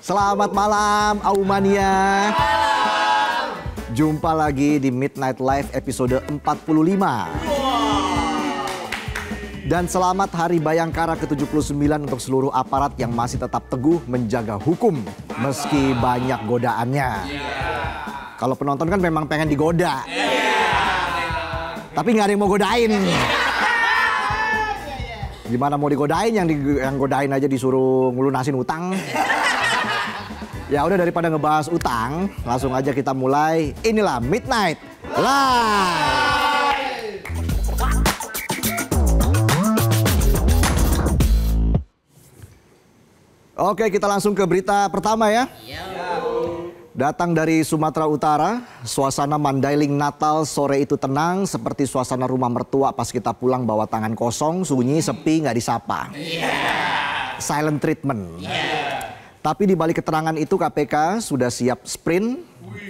Selamat malam, Aumania. Jumpa lagi di Midnight Live episode 45. Dan selamat Hari Bayangkara ke-79 untuk seluruh aparat yang masih tetap teguh menjaga hukum meski banyak godaannya. Kalau penonton kan memang pengen digoda. Tapi nggak ada yang mau godain. Gimana mau digodain, yang godain aja disuruh ngelunasin utang. Ya udah, daripada ngebahas utang, langsung aja kita mulai. Inilah Midnight Live. Oke, kita langsung ke berita pertama ya. Datang dari Sumatera Utara, suasana Mandailing Natal sore itu tenang seperti suasana rumah mertua pas kita pulang bawa tangan kosong, sunyi, sepi, nggak disapa. Silent treatment. Tapi di balik keterangan itu KPK sudah siap sprint,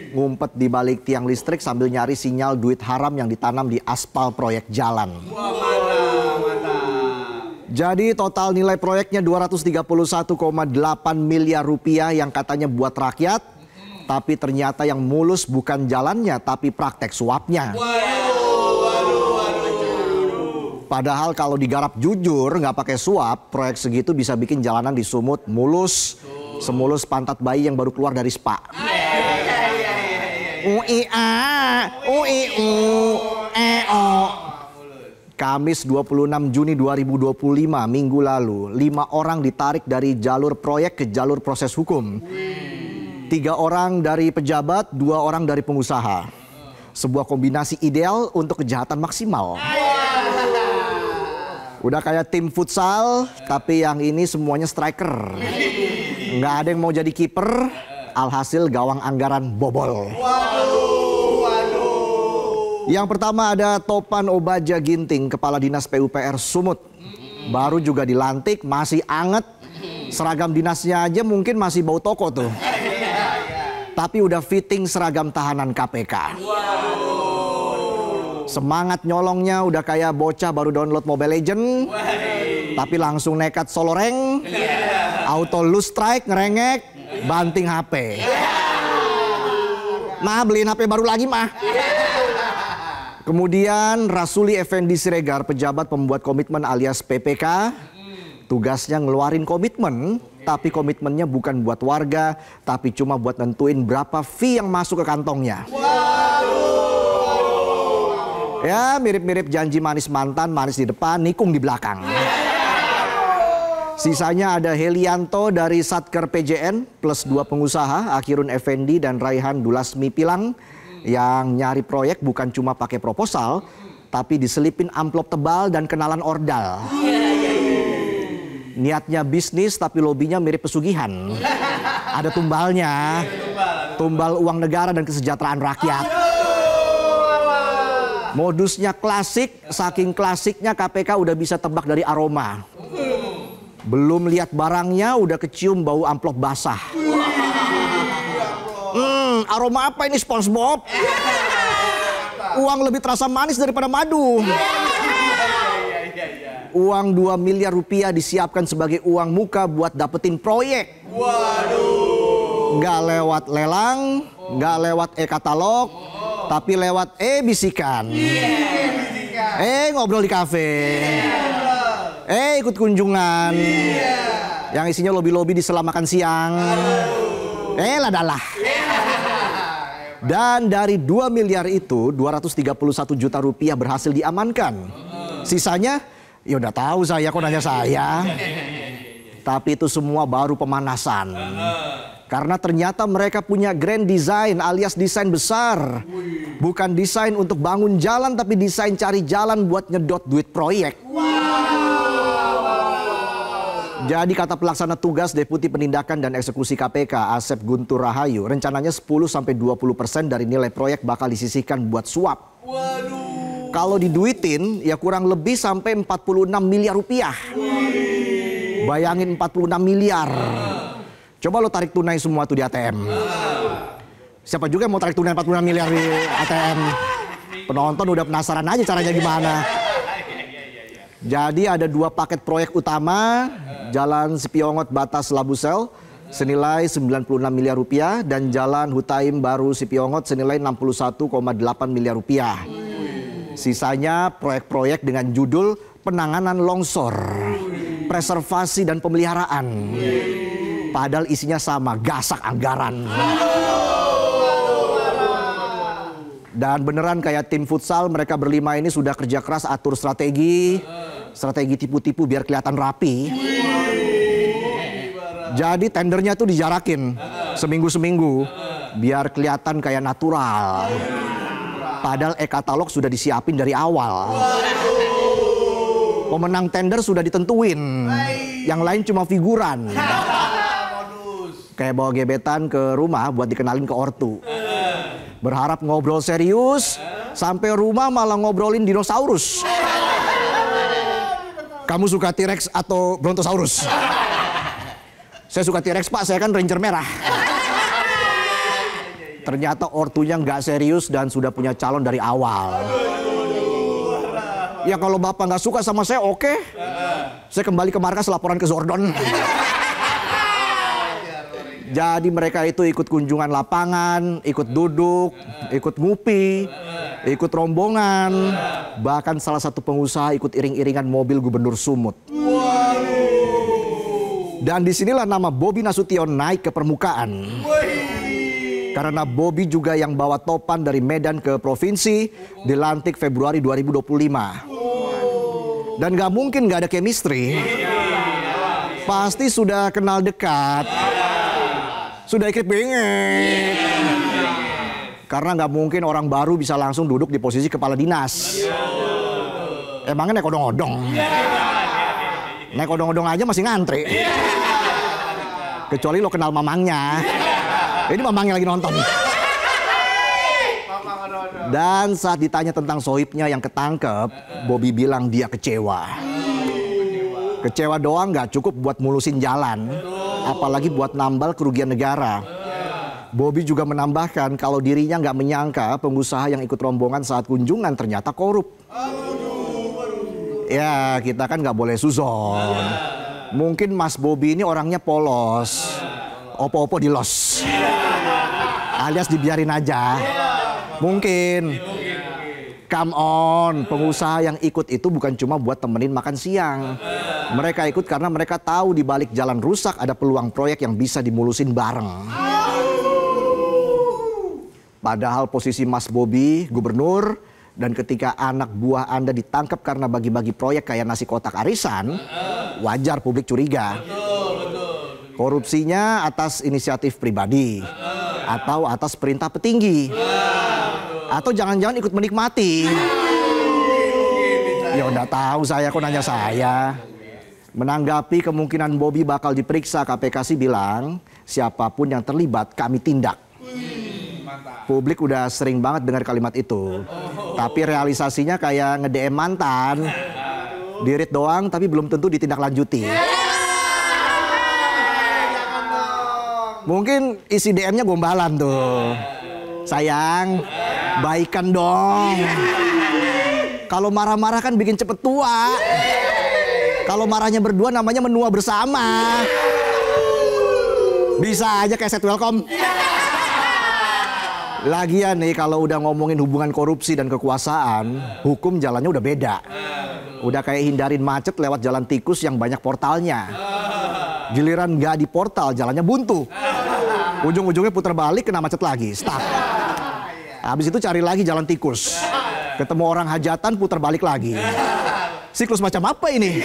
ngumpet di balik tiang listrik sambil nyari sinyal duit haram yang ditanam di aspal proyek jalan. Jadi total nilai proyeknya 231,8 miliar rupiah yang katanya buat rakyat, tapi ternyata yang mulus bukan jalannya tapi praktek suapnya. Padahal kalau digarap jujur nggak pakai suap, proyek segitu bisa bikin jalanan di Sumut mulus. Semulus pantat bayi yang baru keluar dari spa. Kamis 26 Juni 2025, minggu lalu, 5 orang ditarik dari jalur proyek ke jalur proses hukum. 3 orang dari pejabat, 2 orang dari pengusaha. Sebuah kombinasi ideal untuk kejahatan maksimal. Udah kayak tim futsal, tapi yang ini semuanya striker. Nggak ada yang mau jadi kiper, alhasil gawang anggaran bobol. Yang pertama ada Topan Obaja Ginting, Kepala Dinas PUPR Sumut. Baru juga dilantik, masih anget. Seragam dinasnya aja mungkin masih bau toko tuh. Tapi udah fitting seragam tahanan KPK. Semangat nyolongnya udah kayak bocah baru download Mobile Legend. Tapi langsung nekat solo rank. Auto lose strike, ngerengek, banting HP. Mah beliin HP baru lagi mah. Kemudian Rasuli Effendi Siregar, pejabat pembuat komitmen alias PPK. Tugasnya ngeluarin komitmen, tapi komitmennya bukan buat warga, tapi cuma buat nentuin berapa fee yang masuk ke kantongnya. Ya mirip-mirip janji manis mantan, manis di depan, nikung di belakang. Sisanya ada Helianto dari Satker PJN plus 2 pengusaha, Akhirun Effendi dan Raihan Dulasmi Pilang, yang nyari proyek bukan cuma pakai proposal, tapi diselipin amplop tebal dan kenalan ordal. Niatnya bisnis tapi lobinya mirip pesugihan. Ada tumbalnya, tumbal uang negara dan kesejahteraan rakyat. Modusnya klasik, saking klasiknya KPK udah bisa tebak dari aroma. Belum lihat barangnya udah kecium bau amplop basah. Aroma apa ini SpongeBob? Uang lebih terasa manis daripada madu. Uang 2 miliar rupiah disiapkan sebagai uang muka buat dapetin proyek. Nggak lewat lelang, nggak lewat e-katalog, tapi lewat bisikan. Ngobrol di kafe. Ikut kunjungan. Yang isinya lobi-lobi di sela makan siang. Ladalah. Dan dari 2 miliar itu 231 juta rupiah berhasil diamankan. Sisanya ya udah tahu saya, kok nanya saya. Tapi itu semua baru pemanasan. Karena ternyata mereka punya grand design alias desain besar. Bukan desain untuk bangun jalan, tapi desain cari jalan buat nyedot duit proyek. Jadi kata pelaksana tugas Deputi Penindakan dan Eksekusi KPK Asep Guntur Rahayu, rencananya 10-20% dari nilai proyek bakal disisihkan buat suap. Kalau diduitin ya kurang lebih sampai 46 miliar rupiah. Bayangin 46 miliar. Coba lo tarik tunai semua tuh di ATM. Siapa juga yang mau tarik tunai 46 miliar di ATM? Penonton udah penasaran aja caranya gimana. Jadi ada 2 paket proyek utama, Jalan Sipiongot Batas Labusel senilai 96 miliar rupiah dan Jalan Hutaim Baru Sipiongot senilai 61,8 miliar rupiah. Sisanya proyek-proyek dengan judul penanganan longsor, preservasi dan pemeliharaan. Padahal isinya sama, gasak anggaran. Dan beneran kayak tim futsal, mereka berlima ini sudah kerja keras atur strategi tipu-tipu biar kelihatan rapi. Jadi tendernya tuh dijarakin seminggu-seminggu biar kelihatan kayak natural. Padahal e-katalog sudah disiapin dari awal. Pemenang tender sudah ditentuin, yang lain cuma figuran. Kayak bawa gebetan ke rumah buat dikenalin ke ortu. Berharap ngobrol serius, sampai rumah malah ngobrolin dinosaurus. Kamu suka T-Rex atau Brontosaurus? Saya suka T-Rex pak, saya kan Ranger merah. Ternyata ortunya nggak serius dan sudah punya calon dari awal. Ya kalau bapak nggak suka sama saya oke. Saya kembali ke markas laporan ke Zordon. Jadi mereka itu ikut kunjungan lapangan, ikut duduk, ikut ngupi, ikut rombongan. Bahkan salah satu pengusaha ikut iring-iringan mobil Gubernur Sumut. Dan disinilah nama Bobi Nasution naik ke permukaan. Karena Bobi juga yang bawa topan dari Medan ke provinsi, dilantik Februari 2025. Dan gak mungkin gak ada chemistry. Pasti sudah kenal dekat. Sudah ikut bengek. Karena nggak mungkin orang baru bisa langsung duduk di posisi kepala dinas. Emangnya naik odong-odong? Naik odong-odong aja masih ngantri. Kecuali lo kenal mamangnya. Ini mamangnya lagi nonton. Dan saat ditanya tentang sohibnya yang ketangkep, Bobi bilang dia kecewa. Kecewa doang nggak cukup buat mulusin jalan. Apalagi buat nambal kerugian negara. Bobi juga menambahkan kalau dirinya nggak menyangka pengusaha yang ikut rombongan saat kunjungan ternyata korup. Ya kita kan nggak boleh suzon. Mungkin Mas Bobi ini orangnya polos. Opo-opo dilos. Alias dibiarin aja. Mungkin. Come on, pengusaha yang ikut itu bukan cuma buat temenin makan siang. Mereka ikut karena mereka tahu di balik jalan rusak ada peluang proyek yang bisa dimulusin bareng. Padahal posisi Mas Bobi, gubernur, dan ketika anak buah Anda ditangkap karena bagi-bagi proyek kayak nasi kotak arisan, wajar publik curiga. Korupsinya atas inisiatif pribadi, atau atas perintah petinggi. Atau jangan-jangan ikut menikmati. Ya udah tahu saya, kok nanya saya. Menanggapi kemungkinan Bobi bakal diperiksa, KPK sih bilang siapapun yang terlibat kami tindak. Publik udah sering banget dengar kalimat itu. Tapi realisasinya kayak nge-DM mantan. Dirit doang tapi belum tentu ditindaklanjuti. Mungkin isi DM-nya gombalan tuh. Sayang, baikan dong. Kalau marah-marah kan bikin cepet tua. Kalau marahnya berdua namanya menua bersama. Bisa aja kayak set welcome. Lagian nih kalau udah ngomongin hubungan korupsi dan kekuasaan, hukum jalannya udah beda. Udah kayak hindarin macet lewat jalan tikus yang banyak portalnya. Giliran nggak di portal, jalannya buntu. Ujung-ujungnya putar balik, kena macet lagi, stuck. Habis itu cari lagi jalan tikus. Ketemu orang hajatan, putar balik lagi. Siklus macam apa ini?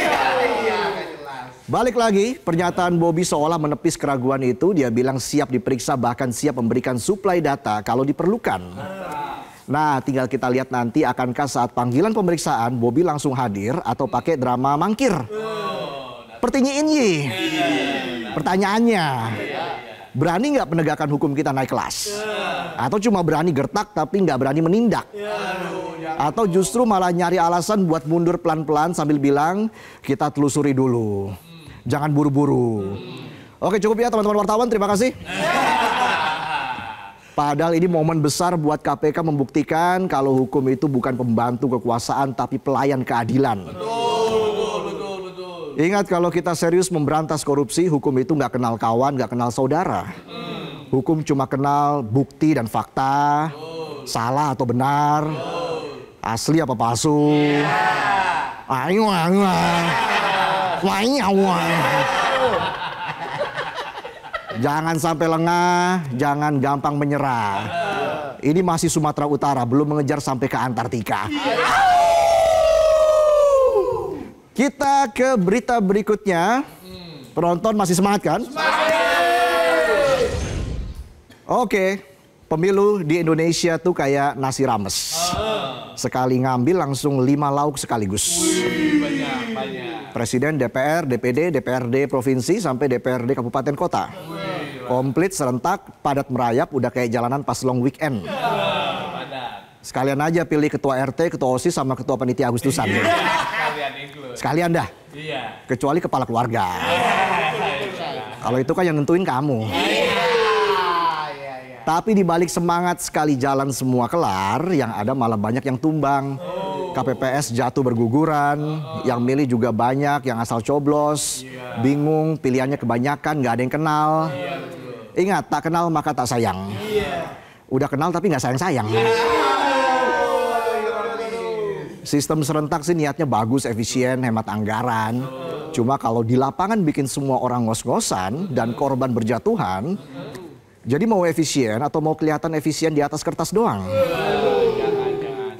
Balik lagi, pernyataan Bobi seolah menepis keraguan itu. Dia bilang siap diperiksa, bahkan siap memberikan suplai data kalau diperlukan. Nah, tinggal kita lihat nanti akankah saat panggilan pemeriksaan Bobi langsung hadir atau pakai drama mangkir. Pertanyaannya, berani nggak penegakan hukum kita naik kelas? Atau cuma berani gertak tapi nggak berani menindak? Atau justru malah nyari alasan buat mundur pelan-pelan sambil bilang kita telusuri dulu, jangan buru-buru. Oke, cukup ya teman-teman wartawan, terima kasih. Padahal ini momen besar buat KPK membuktikan kalau hukum itu bukan pembantu kekuasaan tapi pelayan keadilan. Betul. Ingat, kalau kita serius memberantas korupsi, hukum itu nggak kenal kawan, nggak kenal saudara. Hukum cuma kenal bukti dan fakta, salah atau benar, asli apa palsu. Jangan sampai lengah, jangan gampang menyerah. Ini masih Sumatera Utara, belum mengejar sampai ke Antartika. Kita ke berita berikutnya. Penonton masih semangat kan? Oke, pemilu di Indonesia tuh kayak nasi rames. Sekali ngambil langsung 5 lauk sekaligus. Banyak. Presiden, DPR, DPD, DPRD provinsi sampai DPRD kabupaten kota. Komplit, serentak, padat merayap, udah kayak jalanan pas long weekend. Sekalian aja pilih ketua RT, ketua OSIS sama ketua panitia Agustusan. Sekalian dah. Kecuali kepala keluarga. Kalau itu kan yang nentuin kamu. Tapi dibalik semangat sekali jalan semua kelar, yang ada malah banyak yang tumbang. KPPS jatuh berguguran, yang milih juga banyak, yang asal coblos, bingung, pilihannya kebanyakan, nggak ada yang kenal. Ingat, tak kenal maka tak sayang. Udah kenal tapi nggak sayang-sayang. Sistem serentak sih niatnya bagus, efisien, hemat anggaran. Cuma kalau di lapangan bikin semua orang ngos-ngosan dan korban berjatuhan, jadi mau efisien atau mau kelihatan efisien di atas kertas doang?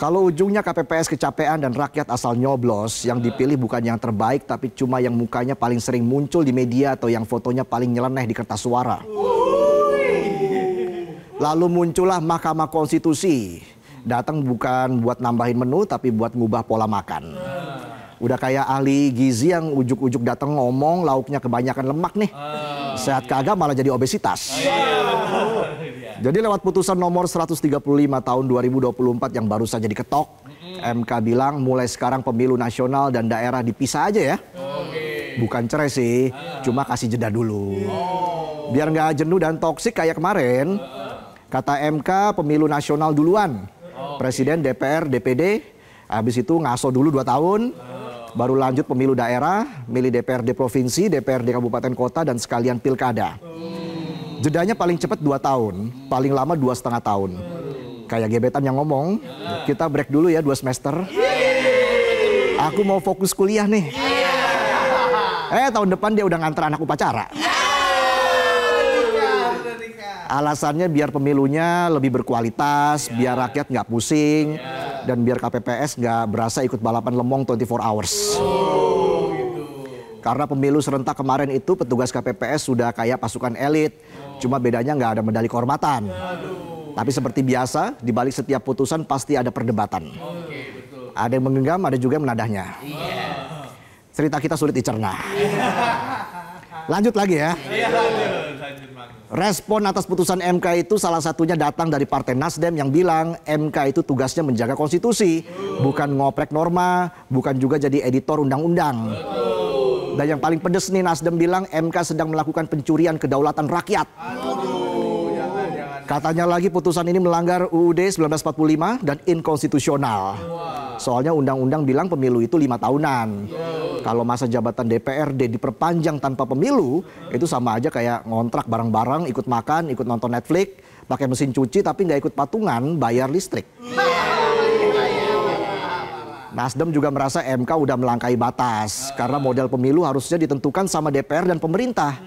Kalau ujungnya KPPS kecapean dan rakyat asal nyoblos, yang dipilih bukan yang terbaik tapi cuma yang mukanya paling sering muncul di media atau yang fotonya paling nyeleneh di kertas suara. Lalu muncullah Mahkamah Konstitusi. Datang bukan buat nambahin menu tapi buat ngubah pola makan. Udah kayak ahli gizi yang ujuk-ujuk datang ngomong lauknya kebanyakan lemak nih. Sehat kagak malah jadi obesitas. Jadi lewat putusan nomor 135 tahun 2024 yang baru saja diketok, MK bilang mulai sekarang pemilu nasional dan daerah dipisah aja ya. Bukan cerai sih, cuma kasih jeda dulu. Biar nggak jenuh dan toksik kayak kemarin, kata MK pemilu nasional duluan. Presiden, DPR, DPD, habis itu ngaso dulu 2 tahun, baru lanjut pemilu daerah, milih DPRD provinsi, DPRD kabupaten kota, dan sekalian pilkada. Jedanya paling cepat 2 tahun, paling lama 2,5 tahun. Kayak gebetan yang ngomong, kita break dulu ya 2 semester. Aku mau fokus kuliah nih. Tahun depan dia udah nganter anak upacara. Alasannya biar pemilunya lebih berkualitas, biar rakyat nggak pusing, dan biar KPPS nggak berasa ikut balapan lemong 24 hours. Karena pemilu serentak kemarin itu petugas KPPS sudah kayak pasukan elit, cuma bedanya nggak ada medali kehormatan. Tapi seperti biasa, di balik setiap putusan pasti ada perdebatan. Ada yang menggenggam, ada juga yang menadahnya. Cerita kita sulit dicerna. Lanjut lagi ya. Respon atas putusan MK itu salah satunya datang dari Partai Nasdem yang bilang MK itu tugasnya menjaga konstitusi, bukan ngoprek norma, bukan juga jadi editor undang-undang. Dan yang paling pedes nih, Nasdem bilang MK sedang melakukan pencurian kedaulatan rakyat. Katanya lagi putusan ini melanggar UUD 1945 dan inkonstitusional. Soalnya undang-undang bilang pemilu itu 5 tahunan. Kalau masa jabatan DPRD diperpanjang tanpa pemilu, itu sama aja kayak ngontrak bareng-bareng, ikut makan, ikut nonton Netflix, pakai mesin cuci tapi nggak ikut patungan bayar listrik. Nasdem juga merasa MK udah melangkahi batas karena model pemilu harusnya ditentukan sama DPR dan pemerintah.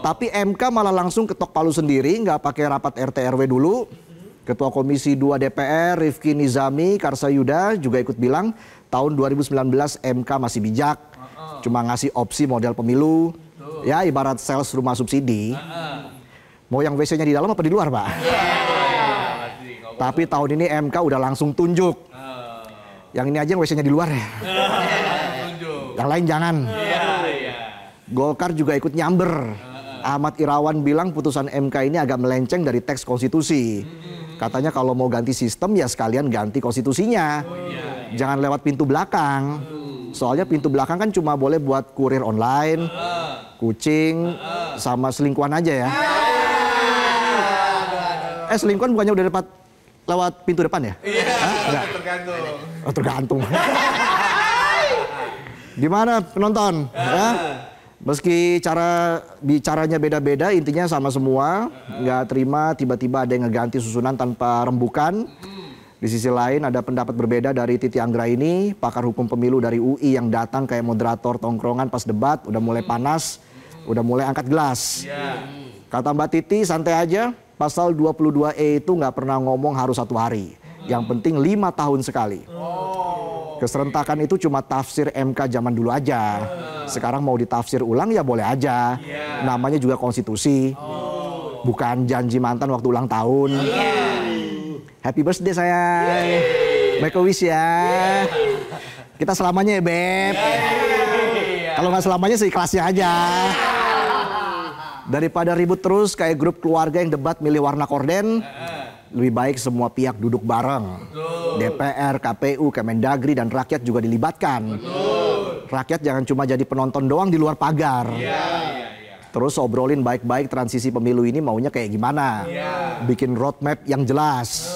Tapi MK malah langsung ketok palu sendiri, nggak pakai rapat RT RW dulu. Ketua Komisi 2 DPR Rifki Nizami Karsayuda juga ikut bilang tahun 2019 MK masih bijak, cuma ngasih opsi model pemilu. Ya ibarat sales rumah subsidi. Mau yang WC-nya di dalam apa di luar, Pak? Tapi tahun ini MK udah langsung tunjuk. Yang ini aja yang WC-nya di luar ya. Yang lain jangan. Golkar juga ikut nyamber. Ahmad Irawan bilang putusan MK ini agak melenceng dari teks konstitusi. Katanya kalau mau ganti sistem ya sekalian ganti konstitusinya. Jangan lewat pintu belakang. Soalnya pintu belakang kan cuma boleh buat kurir online, kucing, sama selingkuhan aja ya. Selingkuhan bukannya udah dapat lewat pintu depan ya? Iya, tergantung. Oh, tergantung. Gimana penonton? Ya? Meski cara bicaranya beda-beda, intinya sama semua. Nggak terima tiba-tiba ada yang ngeganti susunan tanpa rembukan. Di sisi lain ada pendapat berbeda dari Titi Anggraini, pakar hukum pemilu dari UI yang datang kayak moderator tongkrongan pas debat, udah mulai panas, udah mulai angkat gelas. Kata Mbak Titi, santai aja, pasal 22E itu nggak pernah ngomong harus 1 hari. Yang penting 5 tahun sekali. Keserentakan itu cuma tafsir MK zaman dulu aja. Sekarang mau ditafsir ulang ya boleh aja. Namanya juga konstitusi. Bukan janji mantan waktu ulang tahun. Happy birthday sayang. Make a wish ya. Kita selamanya ya Beb. Kalau nggak selamanya seikhlasnya aja. Daripada ribut terus kayak grup keluarga yang debat milih warna korden, lebih baik semua pihak duduk bareng. DPR, KPU, Kemendagri, dan rakyat juga dilibatkan. Rakyat jangan cuma jadi penonton doang di luar pagar. Terus obrolin baik-baik transisi pemilu ini maunya kayak gimana. Bikin roadmap yang jelas.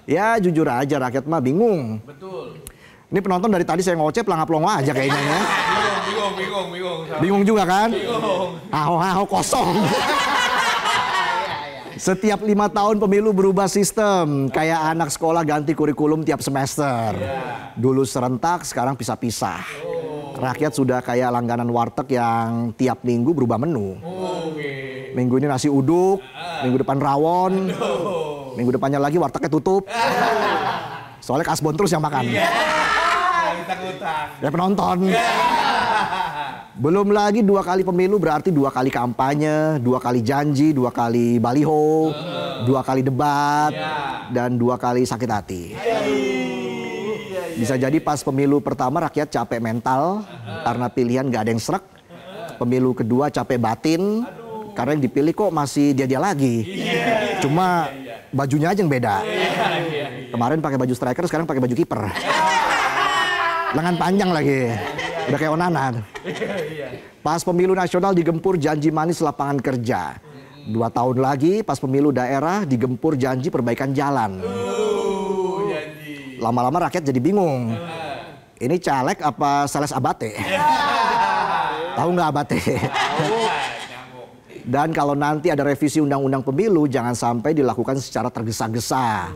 Ya jujur aja rakyat mah bingung. Ini penonton dari tadi saya ngoceh pelangap-pelongo aja kayaknya ya. Bingung. Bingung juga kan? Aho kosong. Setiap 5 tahun pemilu berubah sistem. Kayak anak sekolah ganti kurikulum tiap semester. Dulu serentak, sekarang pisah-pisah. Rakyat sudah kayak langganan warteg yang tiap minggu berubah menu. Minggu ini nasi uduk, minggu depan rawon, minggu depannya lagi wartegnya tutup. Soalnya kasbon terus yang makan. Ya penonton. Belum lagi 2 kali pemilu berarti 2 kali kampanye, 2 kali janji, 2 kali baliho, 2 kali debat, dan 2 kali sakit hati. Bisa jadi pas pemilu pertama rakyat capek mental karena pilihan gak ada yang srek. Pemilu kedua capek batin karena yang dipilih kok masih dia lagi. Cuma bajunya aja yang beda. Kemarin pakai baju striker, sekarang pakai baju kiper. Lengan panjang lagi. Udah kayak Onana. Pas pemilu nasional digempur janji manis lapangan kerja. 2 tahun lagi pas pemilu daerah digempur janji perbaikan jalan. Lama-lama rakyat jadi bingung. Ini caleg apa sales abate? Tahu nggak abate? Dan kalau nanti ada revisi undang-undang pemilu jangan sampai dilakukan secara tergesa-gesa.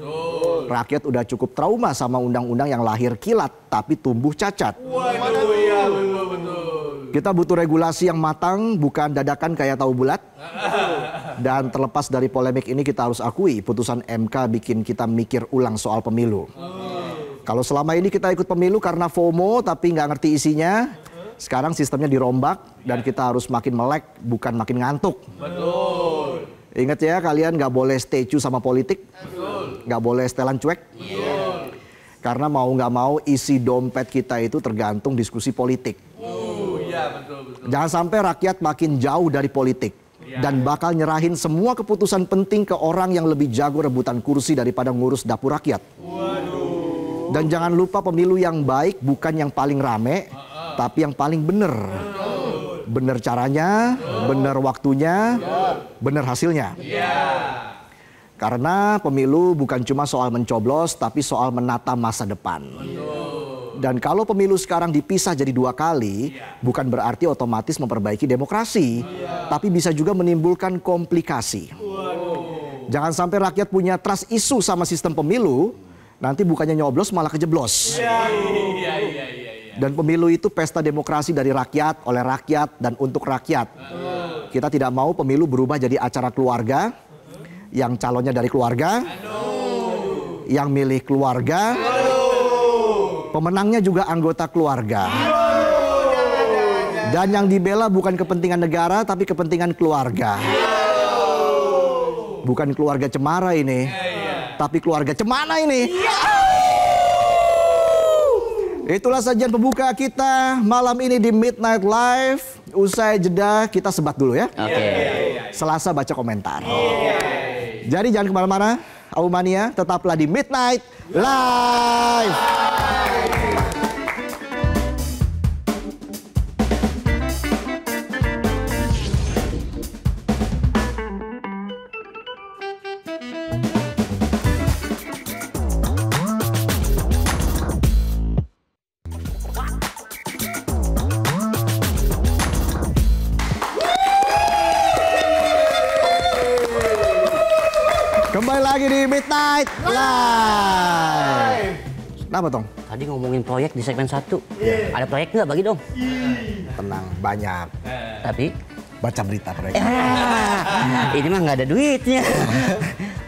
Rakyat udah cukup trauma sama undang-undang yang lahir kilat tapi tumbuh cacat. Kita butuh regulasi yang matang, bukan dadakan kayak tahu bulat. Dan terlepas dari polemik ini kita harus akui putusan MK bikin kita mikir ulang soal pemilu. Kalau selama ini kita ikut pemilu karena FOMO tapi nggak ngerti isinya, sekarang sistemnya dirombak dan kita harus makin melek bukan makin ngantuk. Ingat ya kalian nggak boleh stay tune sama politik, nggak boleh setelan cuek. Karena mau nggak mau isi dompet kita itu tergantung diskusi politik. Jangan sampai rakyat makin jauh dari politik dan bakal nyerahin semua keputusan penting ke orang yang lebih jago rebutan kursi daripada ngurus dapur rakyat. Dan jangan lupa pemilu yang baik bukan yang paling rame, tapi yang paling bener. Bener caranya, bener waktunya, bener hasilnya. Karena pemilu bukan cuma soal mencoblos, tapi soal menata masa depan. Dan kalau pemilu sekarang dipisah jadi 2 kali, bukan berarti otomatis memperbaiki demokrasi, tapi bisa juga menimbulkan komplikasi. Jangan sampai rakyat punya trust issue sama sistem pemilu, nanti bukannya nyoblos malah kejeblos. Dan pemilu itu pesta demokrasi dari rakyat, oleh rakyat, dan untuk rakyat. Kita tidak mau pemilu berubah jadi acara keluarga, yang calonnya dari keluarga, yang milih keluarga, pemenangnya juga anggota keluarga. Dan yang dibela bukan kepentingan negara, tapi kepentingan keluarga. Bukan keluarga cemara ini, tapi keluarga cemana ini. Itulah sajian pembuka kita malam ini di Midnight Live. Usai jeda kita sebat dulu ya. Selasa baca komentar. Jadi jangan kemana-mana. Aumania tetaplah di Midnight Live. Kembali lagi di Midnight Live. Kenapa Tong? Tadi ngomongin proyek di segmen 1. Ada proyek nggak bagi dong? Tenang, banyak. Tapi Baca berita proyek. ini mah nggak ada duitnya.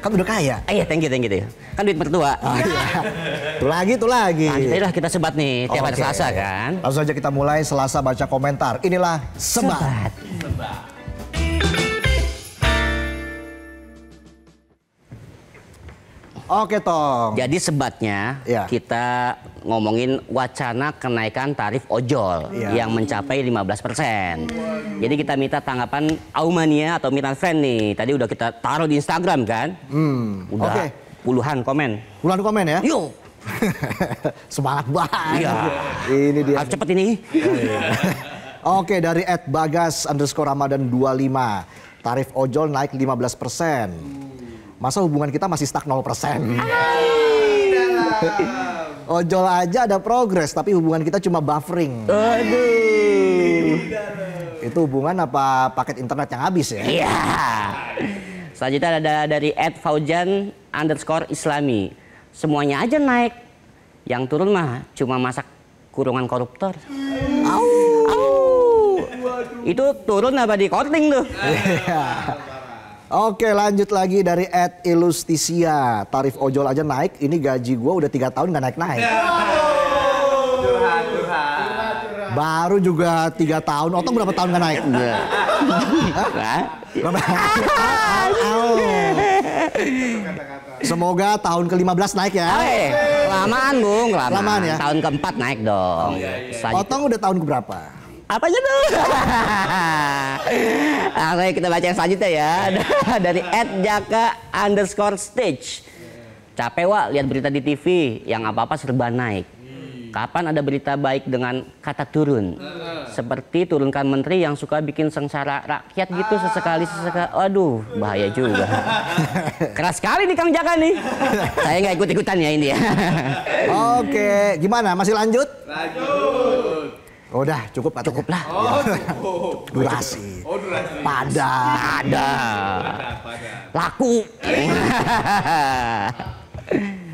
Kan udah kaya. Iya, thank you. Kan duit mertua. Oh, iya. Tuh lagi. Nanti lah kita sebat nih tiap hari Oke. Selasa kan. Langsung saja kita mulai Selasa baca komentar. Inilah Sebat. Oke Tong. Jadi sebatnya Iya. kita ngomongin wacana kenaikan tarif ojol Iya. yang mencapai 15%. Jadi kita minta tanggapan Aumania atau Midnight Friend nih. Tadi udah kita taruh di Instagram kan. Udah Oke. puluhan komen. Bulan komen ya. Yuk, Semangat banget. Iya. Ini dia. harus cepet ini. Oke, dari @bagas_ramadan25. Tarif ojol naik 15%. Masa hubungan kita masih stuck 0%? Ojol aja ada progres, tapi hubungan kita cuma buffering. Aduh. Itu hubungan apa paket internet yang habis ya? Iya. Selanjutnya ada dari @faujan_islami. Semuanya aja naik. Yang turun mah cuma masak kurungan koruptor. Au. Itu turun apa di korting tuh? Iya. Oke, lanjut lagi dari @ilustisia. Tarif ojol aja naik, ini gaji gua udah 3 tahun nggak naik-naik. Curhat. Baru juga 3 tahun, Otong berapa tahun nggak naik? Hah? Berapa? Au. Semoga tahun ke-15 naik ya. Lamaan Bung, Lamaan ya? Tahun keempat naik dong. Selanjutnya- Otong udah tahun keberapa? Apanya tuh? Oke, kita baca yang selanjutnya ya. Dari @jaka_stage. Capek Wak lihat berita di TV yang apa-apa serba naik. Kapan ada berita baik dengan kata turun? Seperti turunkan menteri yang suka bikin sengsara rakyat gitu sesekali. Aduh, bahaya juga. Keras sekali nih Kang Jaka nih. Saya nggak ikut-ikutan ya ini ya. Oke, gimana? Masih lanjut? Lanjut. Udah, cukup katanya. Cukup lah. Durasi. Durasi. Padat. Ada. Laku.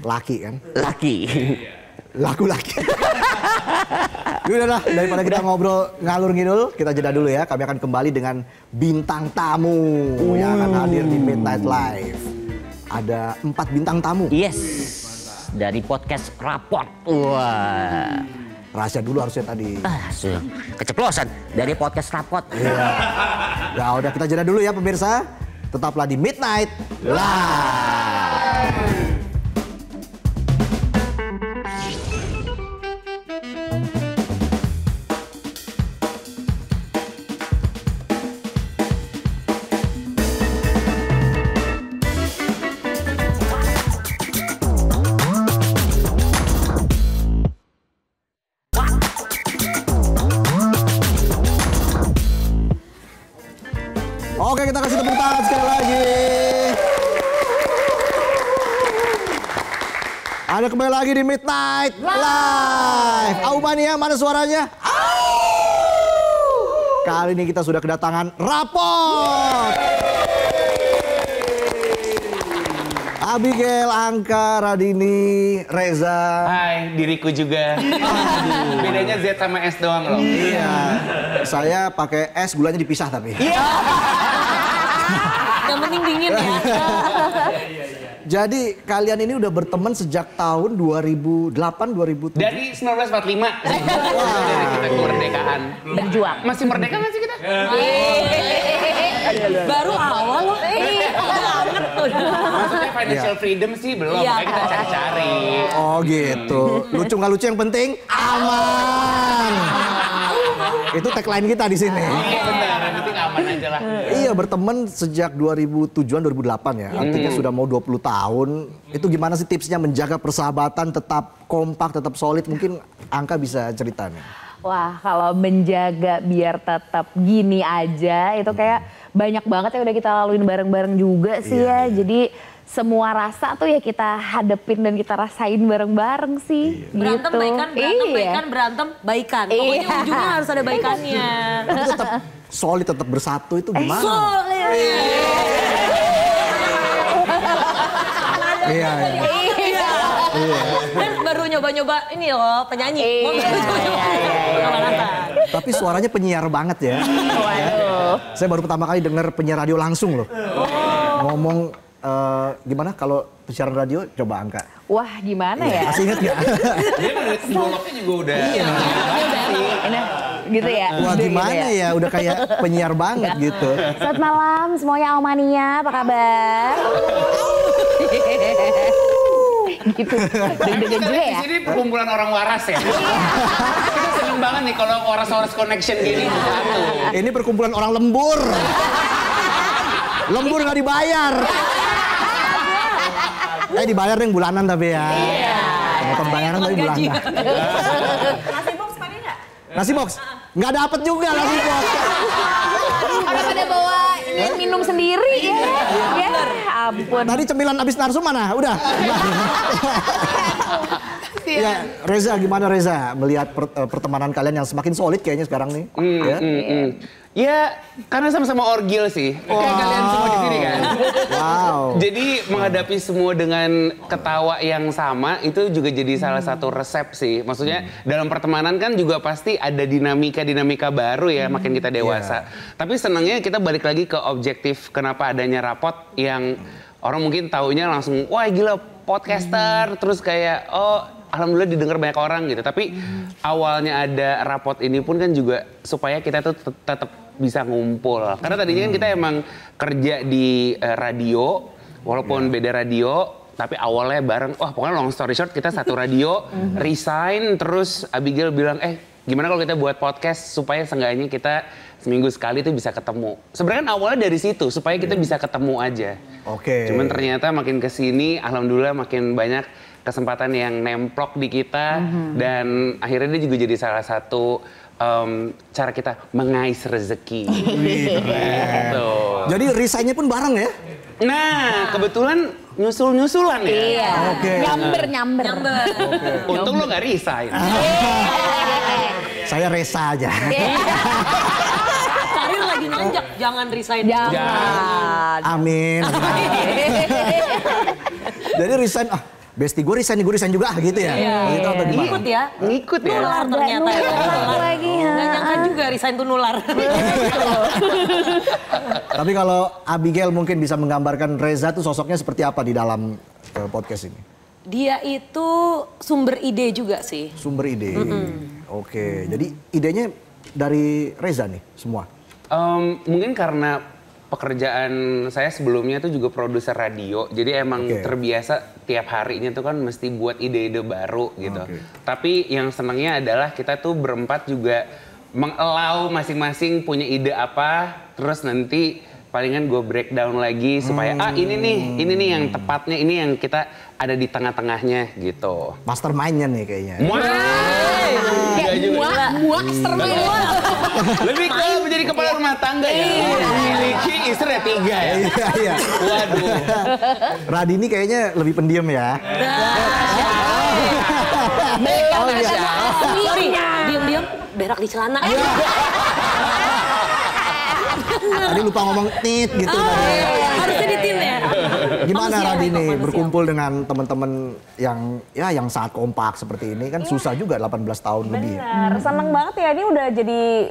Laki kan? Laki. Laku-laki. Udah lah, daripada kita ngobrol ngalur ngidul, kita jeda dulu ya. Kami akan kembali dengan bintang tamu yang akan hadir di Midnight Live. Ada 4 bintang tamu. Yes. Dari podcast Rapot. Wah. Rahasia dulu harusnya tadi. Sudah keceplosan dari podcast Rapot. Iya. Ya udah, kita jeda dulu ya pemirsa. Tetaplah di Midnight Live. Oke, kita kasih tepuk tangan sekali lagi. Ada kembali lagi di Midnight Live. Aumania, mana suaranya? Kali ini kita sudah kedatangan Rapot. Abigail, Angka, Radini, Reza. Hai, diriku juga. Bedanya Z sama S doang loh. Iya. Saya pakai es, gulanya dipisah tapi. Yang penting dingin ya. Jadi kalian ini udah berteman sejak tahun 2008, 2007. Dari 1945. Dari kita kemerdekaan. Berjuang. Masih merdeka nggak sih kita? Baru awal loh. Banget tuh. Maksudnya financial freedom sih belum. Iya. Makanya kita cari-cari. Oh gitu. Lucu nggak lucu yang penting aman. Itu tagline kita di sini. Iya benar, yang penting aman aja lah. Iya, berteman sejak 2007-an 2008 ya. Artinya sudah mau 20 tahun. Itu gimana sih tipsnya menjaga persahabatan tetap kompak, tetap solid? Mungkin Angka bisa cerita nih. Wah, kalau menjaga biar tetap gini aja itu kayak banyak banget yang udah kita laluin bareng-bareng juga sih ya. Jadi semua rasa tuh ya kita hadepin dan kita rasain bareng-bareng sih. Berantem gitu. baikan, berantem baikan. Pokoknya ujungnya harus ada baikannya. Tapi tetap solid, tetap bersatu itu gimana? Solid. Iya. Dan baru nyoba-nyoba ini loh penyanyi. Iya. Tapi suaranya penyiar banget ya. Waduh. Saya baru pertama kali dengar penyiar radio langsung loh. Ngomong gimana kalau siaran radio, coba angka. Wah, gimana ya? Masih inget gak? Dia dialognya juga udah. Ini gitu ya. Wah Udah gimana gitu ya, udah kayak penyiar banget gitu. Selamat malam semuanya Almania, apa kabar? Gitu. Deg-degan juga ya. Di sini perkumpulan orang waras ya. Kita seneng banget nih kalau waras-waras connection gini satu. Ini perkumpulan orang lembur. Lembur nggak dibayar. Dibayar yang bulanan tapi ya. Pembayaran tapi bulanan. Nasi box pada nggak? Nasi box? Nggak dapet juga nasi box. Orang pada bawa ini minum sendiri ya. Ya ampun. Tadi cemilan abis narsum mana? Udah. Ya, Reza, gimana Reza melihat pertemanan kalian yang semakin solid kayaknya sekarang nih? Ya, karena sama-sama orgil sih. Kayak kalian semua di sini kan. Wow. Jadi menghadapi semua dengan ketawa yang sama itu juga jadi salah satu resep sih. Maksudnya dalam pertemanan kan juga pasti ada dinamika baru ya makin kita dewasa. Tapi senangnya kita balik lagi ke objektif kenapa adanya rapot yang orang mungkin taunya langsung wah gila podcaster terus kayak oh alhamdulillah didengar banyak orang gitu. Tapi awalnya ada rapot ini pun kan juga supaya kita tuh tetap bisa ngumpul. Karena tadinya kan kita emang kerja di radio, walaupun beda radio, tapi awalnya bareng. Wah pokoknya long story short kita satu radio, resign, terus Abigail bilang, gimana kalau kita buat podcast supaya seenggaknya kita seminggu sekali tuh bisa ketemu. Sebenarnya kan awalnya dari situ, supaya kita bisa ketemu aja. Oke. Cuman ternyata makin kesini, alhamdulillah makin banyak kesempatan yang nemplok di kita. Dan akhirnya dia juga jadi salah satu cara kita mengais rezeki. Gitu. Jadi resignnya pun bareng ya? Nah, kebetulan nyusul-nyusulan ya. Iya. Oke. Nyamber. Untung lo nggak resign. Saya Resa aja. Karir lagi nanjak, jangan resign. Jangan. Amin. Jadi resign, bestie gue resign juga gitu ya? Gitu atau gimana? Ngikut ya. Ngikut ya. Nular ternyata ya. Nular lagi. Nggak nyangka juga resign tuh nular. Tapi kalau Abigail mungkin bisa menggambarkan Reza tuh sosoknya seperti apa di dalam podcast ini? Dia itu sumber ide juga sih. Sumber ide. Oke, jadi idenya dari Reza nih semua? Mungkin karena pekerjaan saya sebelumnya tuh juga produser radio. Jadi emang terbiasa tiap harinya tuh kan mesti buat ide-ide baru gitu. Tapi yang senangnya adalah kita tuh berempat juga mengelau masing-masing punya ide apa. Terus nanti palingan gue breakdown lagi supaya ini nih yang tepatnya, ini yang kita ada di tengah-tengahnya gitu. Mastermind-nya nih kayaknya. Mastermind. Lebih ke menjadi kepala rumah tangga ya. Memiliki istri 3 ya. Iya. Waduh. Radini kayaknya lebih pendiam ya. Sorry, diam-diam berak di celana. Tadi lupa ngomong tit gitu tadi. Harusnya ditin ya. Gimana Manusia, Radini manusia. berkumpul dengan teman-teman yang sangat kompak seperti ini kan susah juga 18 tahun lebih. Benar, seneng banget ya, ini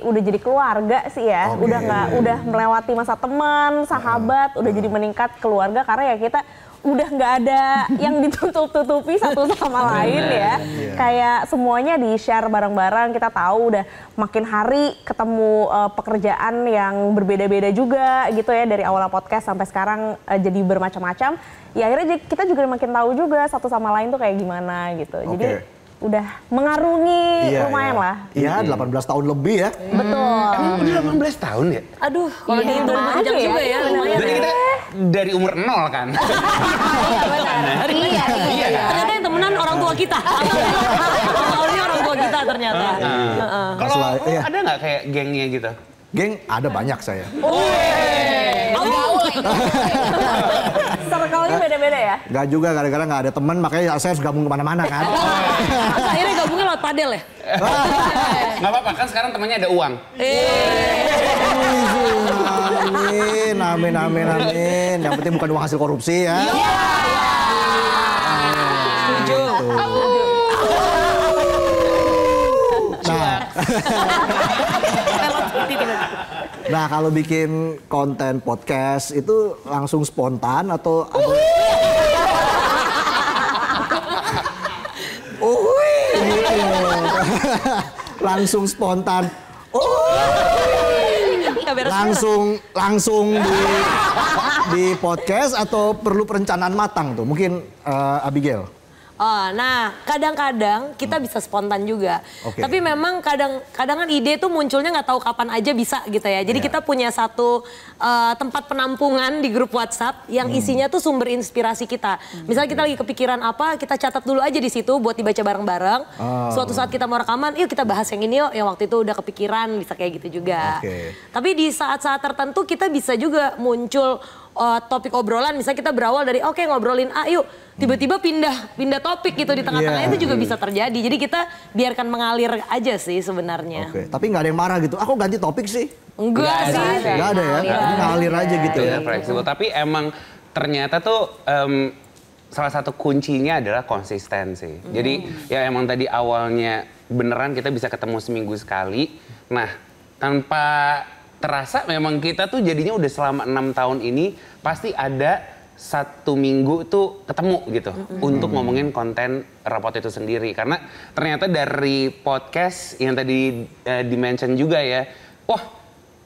udah jadi keluarga sih ya. Oke. Udah melewati masa teman, sahabat, udah jadi meningkat keluarga karena ya kita udah nggak ada yang ditutup-tutupi satu sama lain ya. Kayak semuanya di-share bareng-bareng, kita tahu udah makin hari ketemu pekerjaan yang berbeda-beda juga gitu ya, dari awal podcast sampai sekarang jadi bermacam-macam. Ya akhirnya kita juga makin tahu juga satu sama lain tuh kayak gimana gitu. Jadi udah mengarungi lumayan lah. Iya, 18 tahun lebih ya. Betul. Emang udah 18 tahun ya? Aduh, kalau dihitung panjang ya, juga ya, lumayan. Berarti kita dari umur 0 kan? Iya. Ternyata yang temenan orang tua kita. Awalnya orang tua kita ternyata. Kalau Iya. ada nggak kayak gengnya gitu? Geng ada banyak saya. Circle-nya beda-beda ya? Gak juga, gara-gara gak ada teman makanya saya harus gabung kemana-mana kan. Terus akhirnya gabungnya lewat padel ya? Nggak apa-apa kan sekarang temannya ada uang. Amin. Yang penting bukan uang hasil korupsi ya. Nah, kalau bikin konten podcast itu langsung spontan atau ada... gitu. Langsung spontan. Langsung di podcast atau perlu perencanaan matang tuh? Mungkin Abigail. Oh, nah kadang-kadang kita bisa spontan juga. Oke. Tapi memang kadang-kadang ide tuh munculnya nggak tahu kapan aja bisa gitu ya. Jadi kita punya satu tempat penampungan di grup WhatsApp yang isinya tuh sumber inspirasi kita. Misalnya kita lagi kepikiran apa, kita catat dulu aja di situ buat dibaca bareng-bareng. Suatu saat kita mau rekaman, yuk kita bahas yang ini yuk. Yang waktu itu udah kepikiran, bisa kayak gitu juga. Tapi di saat-saat tertentu kita bisa juga muncul topik obrolan. Misalnya kita berawal dari oke, ngobrolin A yuk. Tiba-tiba pindah topik gitu di tengah-tengah itu juga bisa terjadi. Jadi kita biarkan mengalir aja sih sebenarnya. Tapi nggak ada yang marah gitu. Aku ganti topik sih. Enggak sih. Nggak ada ya. Jadi ngalir aja gitu ya. Fleksibel. Tapi emang ternyata tuh salah satu kuncinya adalah konsistensi. Jadi ya emang tadi awalnya beneran kita bisa ketemu seminggu sekali. Nah, tanpa terasa memang kita tuh jadinya udah selama 6 tahun ini pasti ada 1 minggu tuh ketemu gitu untuk ngomongin konten rapot itu sendiri. Karena ternyata dari podcast yang tadi di-mention juga ya, wah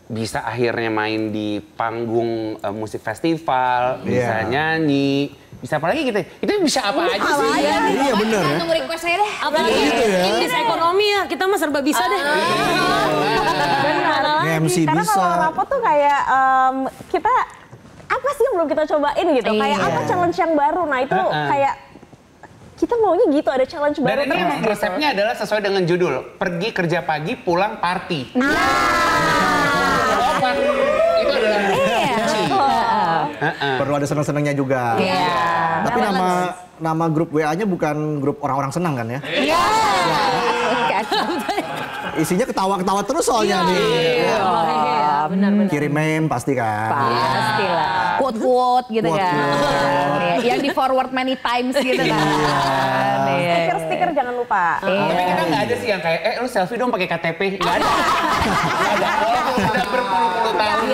bisa akhirnya main di panggung musik festival, bisa nyanyi, bisa apa lagi gitu. Itu bisa apa aja sih. Iya bener ya. Tunggu request saya deh. Apalagi gitu ya. Indis ekonomi ya, kita mah serba bisa deh. MC Karena bisa. kalau rapot tuh kayak kita apa sih yang belum kita cobain gitu? Kayak apa challenge yang baru? Nah itu kayak kita maunya gitu, ada challenge baru. Dan ini emang resepnya adalah sesuai dengan judul, pergi kerja pagi, pulang party. Itu adalah kunci. Perlu ada senang-senangnya juga. Tapi nama grup WA-nya bukan grup orang-orang senang kan ya? Isinya ketawa-ketawa terus soalnya nih. Benar-benar. Kirim meme pasti kan. Pastilah. Quote-quote gitu kan. Yang di forward many times gitu kan. Stiker-stiker jangan lupa. Tapi kita nggak ada sih yang kayak, lu selfie dong pakai KTP. Nggak ada. Nggak ada. Walaupun udah berpuluh-puluh tahun.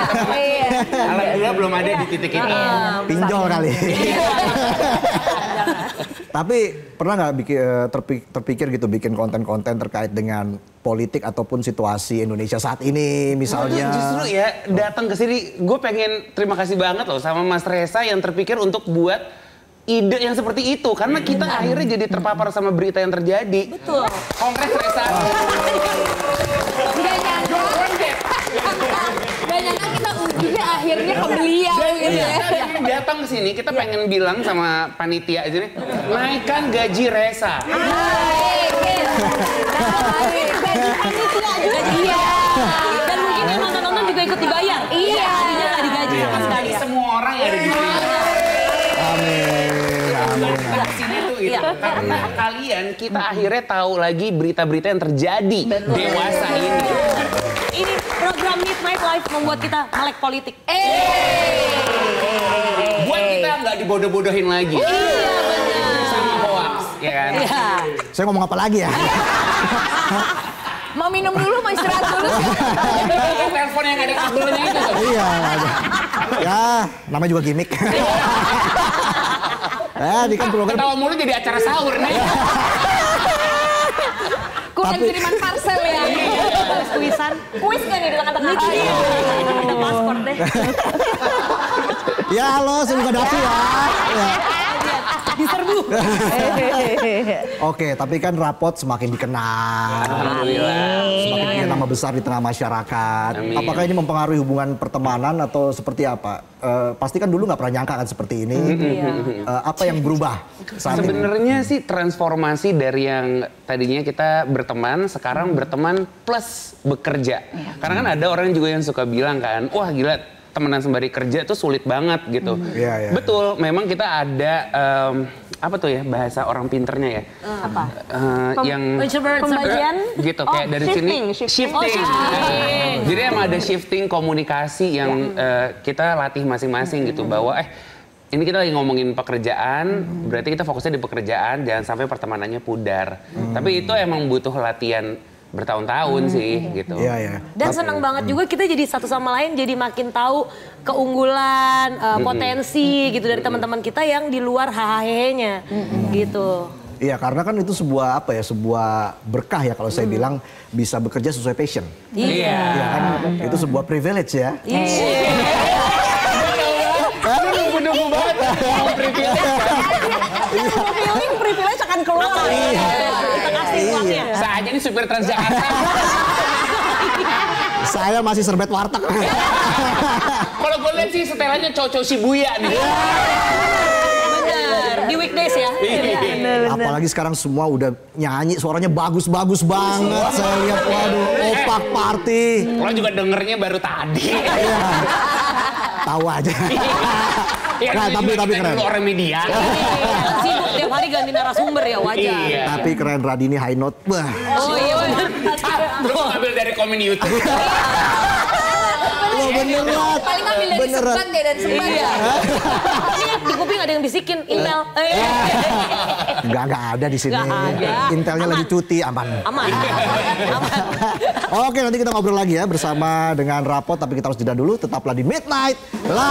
Alhamdulillah belum ada di titik itu. Pinjol kali. Tapi pernah nggak terpikir gitu bikin konten-konten terkait dengan politik ataupun situasi Indonesia saat ini misalnya? Justru ya datang ke sini, gue pengen terima kasih banget loh sama Mas Reza yang terpikir untuk buat ide yang seperti itu. Karena kita akhirnya jadi terpapar sama berita yang terjadi. Betul. Kongres Reza. Gak nyangka kita ujungnya akhirnya ke beliau gitu ya. Datang ke sini kita pengen bilang sama panitia aja nih, naikkan gaji Reza. Iya. Dan mungkin yang nonton-nonton juga ikut dibayar. Iya. Tadinya nggak digaji sama sekali ya. Semua orang yang ada di sini. Amin. Di sini tuh gitu. Karena kalian kita akhirnya tahu lagi berita-berita yang terjadi dewasa ini. Ini program Midnight Live membuat kita melek politik. Buat kita nggak dibodoh-bodohin lagi. Iya benar. Sama hoax, ya kan? Iya. Saya ngomong apa lagi ya? Mau minum dulu, mau istirahat dulu. Telepon yang ada kabelnya itu tuh. Iya. Ya, namanya juga gimmick. Ini kan program. Ketawa mulu jadi acara sahur nih. Kurang kiriman parcel ya. Kuisan. Kuis gak nih di tengah-tengah? Ada paspor deh. Ya halo, saya buka dapur ya. Diserbu. Oke, tapi kan rapot semakin dikenal. Semakin punya nama besar di tengah masyarakat. Amin. Apakah ini mempengaruhi hubungan pertemanan atau seperti apa? Pasti kan dulu nggak pernah nyangka kan seperti ini. Apa yang berubah saat ini? Sebenarnya sih transformasi dari yang tadinya kita berteman, sekarang berteman plus bekerja. Karena kan ada orang juga yang suka bilang kan, wah gila temenan sembari kerja tuh sulit banget gitu. Iya. Betul, memang kita ada apa tuh ya bahasa orang pinternya ya? Apa? Yang Pembagian? gitu kayak dari sini shifting. Jadi emang ada shifting komunikasi yang kita latih masing-masing gitu bahwa ini kita lagi ngomongin pekerjaan, berarti kita fokusnya di pekerjaan, jangan sampai pertemanannya pudar. Tapi itu emang butuh latihan bertahun-tahun sih gitu. Iya, iya. Dan senang banget juga kita jadi satu sama lain jadi makin tahu keunggulan, potensi gitu dari teman-teman kita yang di luar hahaha-nya gitu. Iya, karena kan itu sebuah sebuah berkah ya kalau saya bilang bisa bekerja sesuai passion. Iya. Iya kan, itu sebuah privilege ya. Iya. Nunggu banget. Feeling privilege akan keluar. Kita kasih uangnya. Saya aja nih supir Transjakarta. Saya masih serbet warteg. Kalau gue lihat sih setelannya cowok-cowok Shibuya nih. Bener, di weekdays ya. Apalagi sekarang semua udah nyanyi, suaranya bagus-bagus banget. Saya lihat, waduh, Opak Party. Lo juga dengernya baru tadi. Iya. Tahu aja. Iya, Nah, tapi keren. Dulu orang media. Sibuk tiap hari ganti narasumber ya wajar. Iya. Tapi keren, Radini high note. Wah. Oh iya bener. Lu ngambil dari komen YouTube. Lo beneran. Paling ngambil dari sebat ya, dari sebat ya. Di kuping ada yang bisikin Intel. Enggak ada di sini. Nggak ada. Intelnya Aman. lagi cuti, aman. Aman. Oke, nanti kita ngobrol lagi ya bersama dengan Rapot, tapi kita harus jeda dulu. Tetaplah di Midnight Live.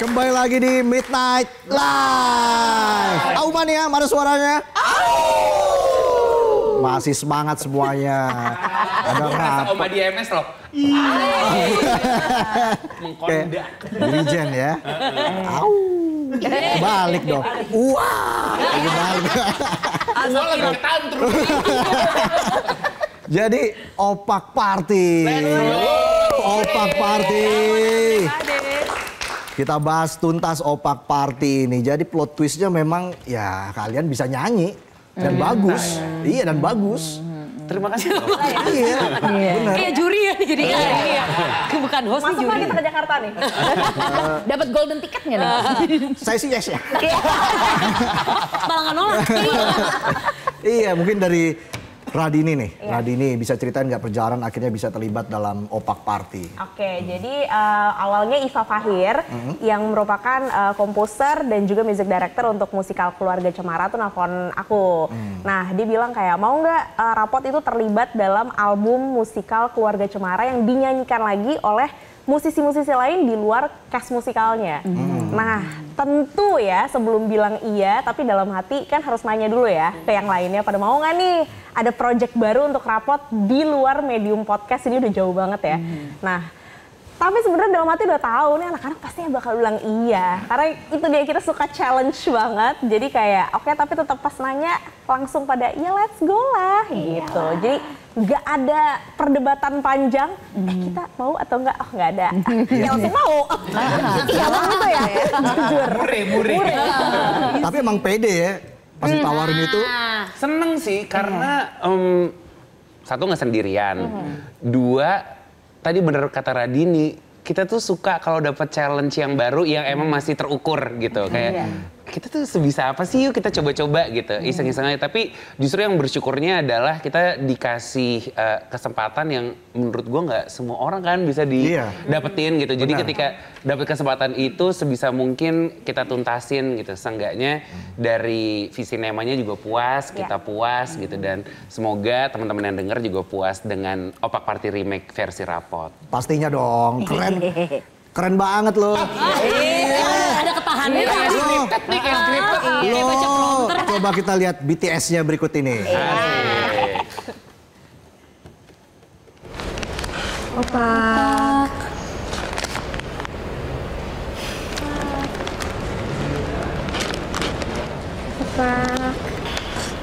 Kembali lagi di Midnight Live. Auman ya, mana suaranya? Masih semangat semuanya. Ada Rasa Rapot. Oma di MS loh. Mengkondak. Dirijen ya. Au. Balik dong. Wah. Lagi balik. Semua lagi ketahuan terus. Jadi Opak Party. Opak Party. Kita bahas tuntas Opak Party ini. Jadi plot twistnya memang ya kalian bisa nyanyi dan bagus. Iya dan bagus. Terima kasih. Iya. Benar. Kayak juri ya jadi ya. Bukan host nih Masuk juri. lagi kita ke Jakarta nih. Dapat golden ticket nggak nih? Saya sih yes ya. Malah nggak nolak. Iya, mungkin dari Radini nih. Radini bisa ceritain nggak perjalanan akhirnya bisa terlibat dalam Opak Party? Oke, jadi awalnya Iva Fahir yang merupakan komposer dan juga music director untuk musikal Keluarga Cemara tuh nelfon aku. Nah, dia bilang kayak mau nggak Rapot itu terlibat dalam album musikal Keluarga Cemara yang dinyanyikan lagi oleh musisi-musisi lain di luar cast musikalnya. Nah, tentu ya sebelum bilang iya, tapi dalam hati kan harus nanya dulu ya ke yang lainnya pada mau nggak nih ada project baru untuk Rapot di luar medium podcast, ini udah jauh banget ya. Nah, tapi sebenarnya dalam hati udah tahu nih anak-anak pasti bakal bilang iya. Karena itu dia, kita suka challenge banget. Jadi kayak oke, tapi tetap pas nanya langsung pada ya let's go lah gitu. Jadi nggak ada perdebatan panjang. Kita mau atau enggak? Oh nggak ada. Ya langsung mau. Iya gitu ya. Jujur. Mure. Tapi emang pede ya pas ditawarin itu. Seneng sih karena satu nggak sendirian, dua tadi bener kata Radini, kita tuh suka kalau dapat challenge yang baru yang emang masih terukur gitu. Kayak kita tuh sebisa apa sih, yuk kita coba-coba gitu, iseng-iseng aja. Tapi justru yang bersyukurnya adalah kita dikasih kesempatan yang menurut gua nggak semua orang kan bisa didapetin gitu. Jadi ketika dapat kesempatan itu sebisa mungkin kita tuntasin gitu. Seenggaknya dari visi nemanya juga puas, kita puas gitu. Dan semoga teman-teman yang denger juga puas dengan Opak Party Remake versi Rapot. Pastinya dong, keren. Keren banget loh. Ada ketahannya. Loh, coba kita lihat BTS-nya berikut ini. Opak. Opak.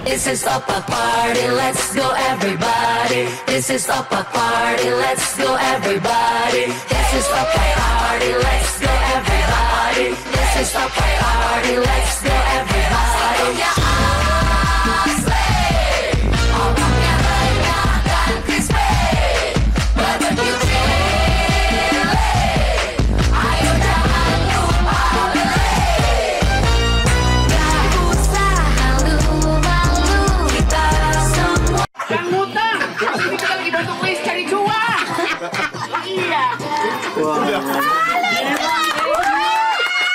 This is Opak Party, let's go everybody. This is Opak Party, let's go everybody. This is Opak Party, let's go everybody. This is Opak Party, let's go everybody. Orangnya banyak dan crispy, barbecue chili. Ayo jangan lupa beli. Bantu please cari cuan. Iya.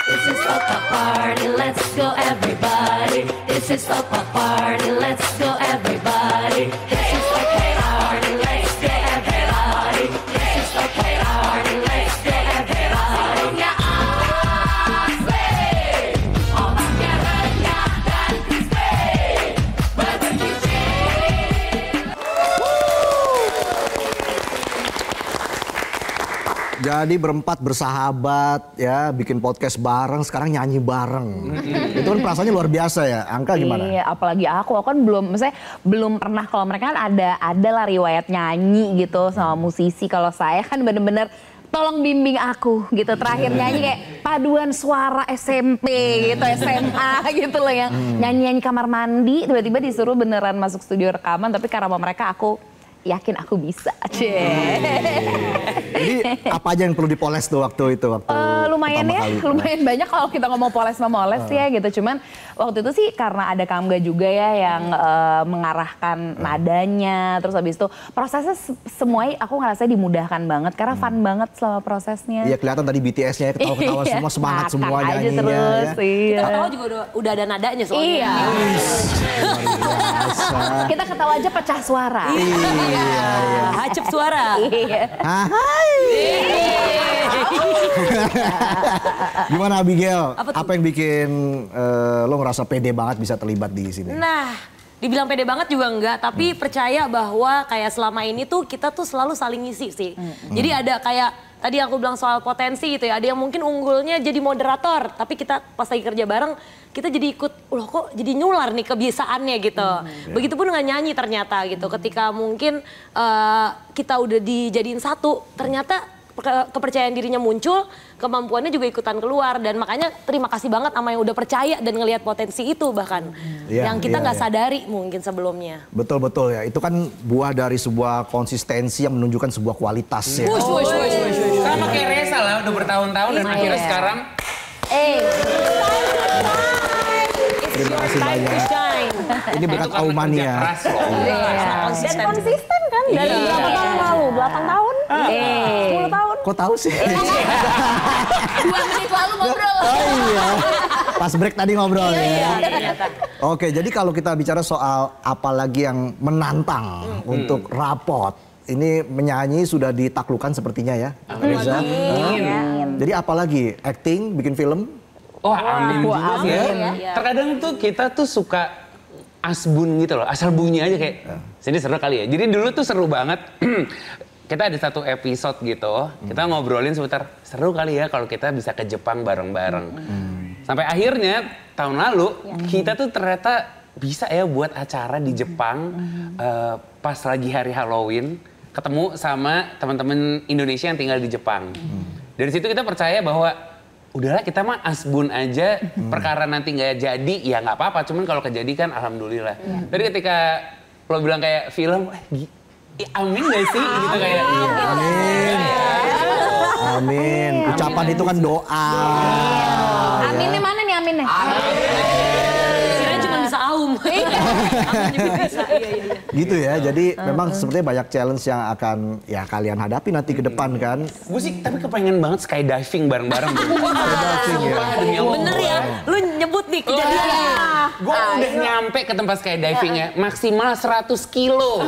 This is Opa Party, let's go everybody. This is Opa Party, let's go everybody. This is Opa Party, let's go everybody. This is Opa Party, let's go everybody. Ya asik, otaknya renyah dan crispy. Berbergizi. Jadi berempat bersahabat ya, bikin podcast bareng, sekarang nyanyi bareng. Itu kan perasaannya luar biasa ya. Angka gimana? Iya, apalagi aku kan belum pernah, kalau mereka kan ada lah riwayat nyanyi gitu sama musisi. Kalau saya kan bener-bener tolong bimbing aku gitu. Terakhir nyanyi kayak paduan suara SMP gitu, SMA gitu loh, yang nyanyi-nyanyi kamar mandi, tiba-tiba disuruh beneran masuk studio rekaman, tapi karena sama mereka aku yakin aku bisa. Jadi apa aja yang perlu dipoles tuh waktu itu? Lumayan ya, lumayan banyak kalau kita ngomong poles memoles ya gitu. Cuman waktu itu sih karena ada Kamga juga ya yang mengarahkan nadanya. Terus habis itu prosesnya semuanya aku ngerasa dimudahkan banget karena fun banget selama prosesnya. Iya, kelihatan tadi BTS-nya ketawa-ketawa semua, semangat semua aja nyanyinya. terus, Ya. iya. Kita ketawa juga udah ada nadanya soalnya. Iya. Kita ketawa aja pecah suara. Hacep suara. Hai. Gimana Abigail? Apa yang bikin lo ngerasa pede banget bisa terlibat di sini? Nah, dibilang pede banget juga enggak, tapi percaya bahwa kayak selama ini tuh kita tuh selalu saling ngisi sih. Jadi ada kayak tadi aku bilang soal potensi gitu ya, ada yang mungkin unggulnya jadi moderator, tapi kita pas lagi kerja bareng, kita jadi ikut, loh kok jadi nyular nih kebiasaannya gitu. Begitupun dengan nyanyi ternyata gitu, ketika mungkin kita udah dijadiin satu, ternyata kepercayaan dirinya muncul, kemampuannya juga ikutan keluar, dan makanya terima kasih banget sama yang udah percaya dan ngelihat potensi itu bahkan yang kita nggak sadari mungkin sebelumnya. Betul-betul ya, itu kan buah dari sebuah konsistensi yang menunjukkan sebuah kualitas ya. Sama kayak Reza lah, udah bertahun-tahun dan akhirnya sekarang. Terima kasih banyak. Ini berkat Aumania. Dan konsisten kan dari berapa tahun lalu? 8 tahun? 10 tahun? Kok tahu sih? 2 menit lalu ngobrol. Oh iya, pas break tadi ngobrol ya. Oke, jadi kalau kita bicara soal apa lagi yang menantang untuk rapot, ini menyanyi sudah ditaklukkan sepertinya ya, Reza. Jadi apa lagi? Acting, bikin film? Wah, amin juga sih ya. Terkadang tuh kita tuh suka asbun gitu loh, asal bunyi aja kayak, sini seru kali ya. Jadi dulu tuh seru banget, kita ada satu episode gitu, kita ngobrolin seputar seru kali ya kalau kita bisa ke Jepang bareng-bareng. Sampai akhirnya tahun lalu kita tuh ternyata bisa ya buat acara di Jepang pas lagi hari Halloween, ketemu sama teman-teman Indonesia yang tinggal di Jepang. Dari situ kita percaya bahwa udahlah kita mah asbun aja, perkara nanti nggak jadi ya nggak apa-apa, cuman kalau kejadi kan alhamdulillah. Tadi ketika lo bilang kayak film, amin gak sih gitu kayak. Amin. Amin. Ucapan itu kan doa. Aminnya mana nih aminnya? Kirain cuma bisa aum. Amin juga bisa. Iya. Gitu ya, jadi memang sepertinya banyak challenge yang akan ya kalian hadapi nanti ke depan kan. Gue sih tapi kepengen banget skydiving bareng-bareng. Skydiving ya. Demi Allah. Bener ya, lu nyebut nih kejadiannya. Gue udah nyampe ke tempat skydivingnya, maksimal 100 kilo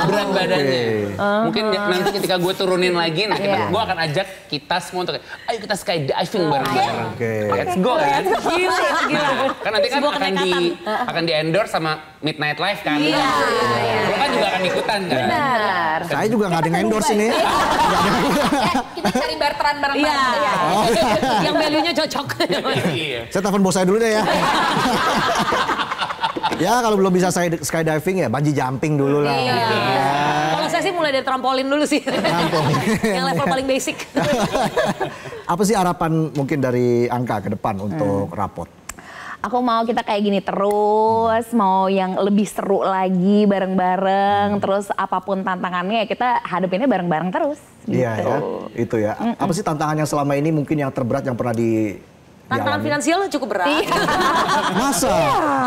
berat badannya. Mungkin nanti ketika gue turunin lagi, gue akan ajak kita semua untuk ayo kita skydiving bareng-bareng. Let's go kan. Gila. Kan nanti kan akan di endorse sama Midnight Life kan. Lo kan juga akan ikutan kan. Benar. Saya juga nggak ada yang endorse ini. Kita cari barteran bareng-bareng. Yang value-nya cocok. Iya. Saya telepon bos saya dulu deh ya. Ya kalau belum bisa skydiving ya bungee jumping dulu lah. Kalau saya sih mulai dari trampolin dulu sih. Yang level paling basic. Apa sih harapan mungkin dari Angka ke depan untuk rapot? Aku mau kita kayak gini terus, mau yang lebih seru lagi bareng-bareng, terus apapun tantangannya ya kita hadapinnya bareng-bareng terus. Gitu. Iya ya, itu ya. Apa sih tantangan yang selama ini mungkin yang terberat yang pernah Tantangan finansial cukup berat. Masa?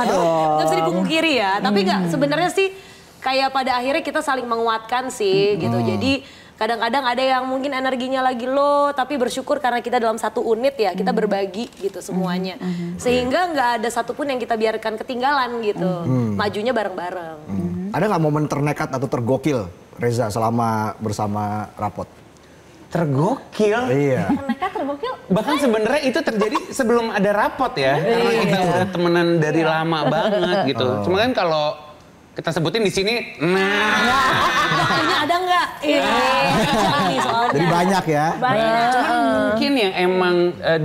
Nggak bisa dipungkiri ya, tapi nggak sebenarnya sih kayak pada akhirnya kita saling menguatkan sih gitu. Jadi kadang-kadang ada yang mungkin energinya lagi low, tapi bersyukur karena kita dalam satu unit ya, kita berbagi gitu semuanya. Sehingga nggak ada satupun yang kita biarkan ketinggalan gitu. Majunya bareng-bareng. Ada nggak momen ternekat atau tergokil Reza selama bersama Rapot? Tergokil. Iya. Mereka terbukil. Bahkan sebenarnya itu terjadi sebelum ada rapot ya. Karena kita udah temenan dari lama banget gitu. Cuma kan kalau kita sebutin di sini, Ini ada nggak? Iya. Jadi banyak ya. cuman mungkin yang emang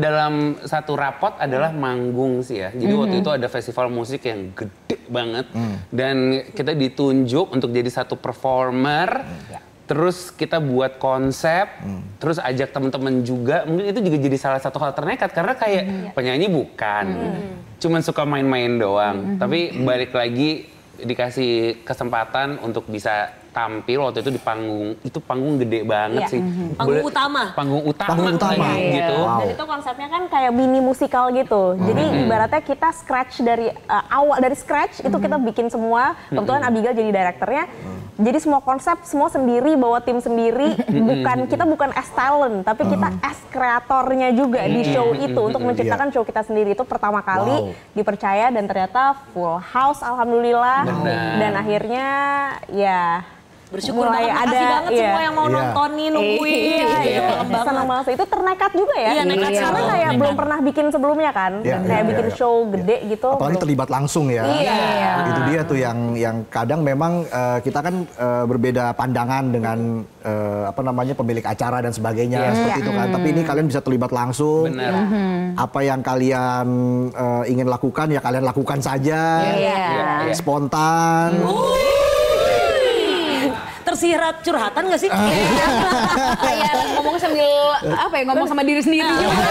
dalam satu rapot adalah manggung sih ya. Jadi waktu itu ada festival musik yang gede banget dan kita ditunjuk untuk jadi satu performer. Terus kita buat konsep, terus ajak teman-teman juga. Mungkin itu juga jadi salah satu hal ternekat karena kayak penyanyi bukan, cuman suka main-main doang. Tapi balik lagi dikasih kesempatan untuk bisa tampil waktu itu di panggung. Itu panggung gede banget sih. Panggung utama. Panggung utama gitu. Dan itu konsepnya kan kayak mini musikal gitu. Jadi ibaratnya kita scratch dari awal, dari scratch itu kita bikin semua. Kebetulan Abigail jadi direkturnya. Jadi semua konsep semua sendiri, bawa tim sendiri. Kita bukan as talent, tapi kita as kreatornya juga di show itu untuk menciptakan show kita sendiri. Itu pertama kali dipercaya dan ternyata full house alhamdulillah. Dan akhirnya ya Bersyukur mulai banget, makasih banget semua yang mau nontonin, nungguin. Senang banget. Itu ternekat juga ya. Iya, nekat Karena kayak belum pernah bikin sebelumnya kan. Kayak bikin show gede gitu. Apalagi terlibat langsung ya. Iya. Itu dia tuh yang kadang memang kita kan berbeda pandangan dengan pemilik acara dan sebagainya seperti itu kan. Tapi ini kalian bisa terlibat langsung. Bener. Apa yang kalian ingin lakukan ya kalian lakukan saja. Spontan. Tersirat curhatan gak sih? Kayak ngomong sambil ngomong sama diri sendiri juga.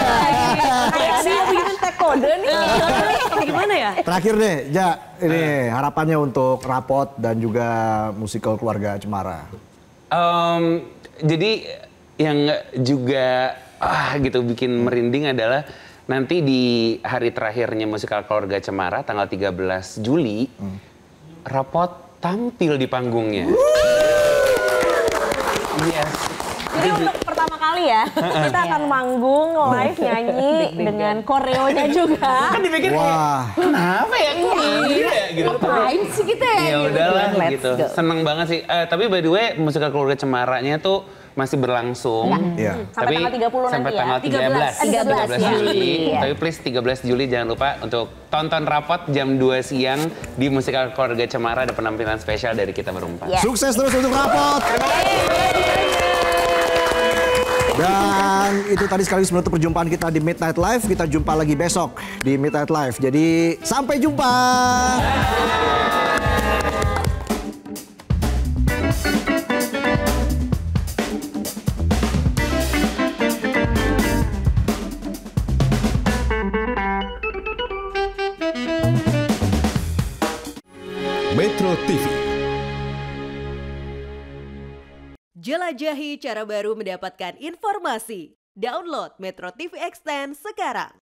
Kayak ada bikin tag kode nih. Gimana ya? Terakhir deh, Ja, ini harapannya untuk Rapot dan juga musikal Keluarga Cemara. Jadi yang juga gitu bikin merinding adalah nanti di hari terakhirnya musikal Keluarga Cemara tanggal 13 Juli Rapot tampil di panggungnya. Yes. Jadi untuk pertama kali ya, kita akan manggung, live, nyanyi dengan koreonya juga. Kan dipikir kayak, kenapa ya? Kok ya? Gitu. Ngapain sih kita ya? Ya udahlah Let's gitu. go. Seneng banget sih. Tapi by the way, musikal Keluarga Cemaranya tuh masih berlangsung. Sampai tanggal 30 sampai nanti ya. tanggal 13 13 Juli. Iya. Tapi please 13 Juli jangan lupa untuk tonton Rapot jam 2 siang di musikal Keluarga Cemara, ada penampilan spesial dari kita berempat. Sukses terus untuk Rapot. Dan itu tadi sekaligus menutup perjumpaan kita di Midnight Live. Kita jumpa lagi besok di Midnight Live. Jadi sampai jumpa. Metro TV. Jelajahi cara baru mendapatkan informasi. Download Metro TV Extend sekarang.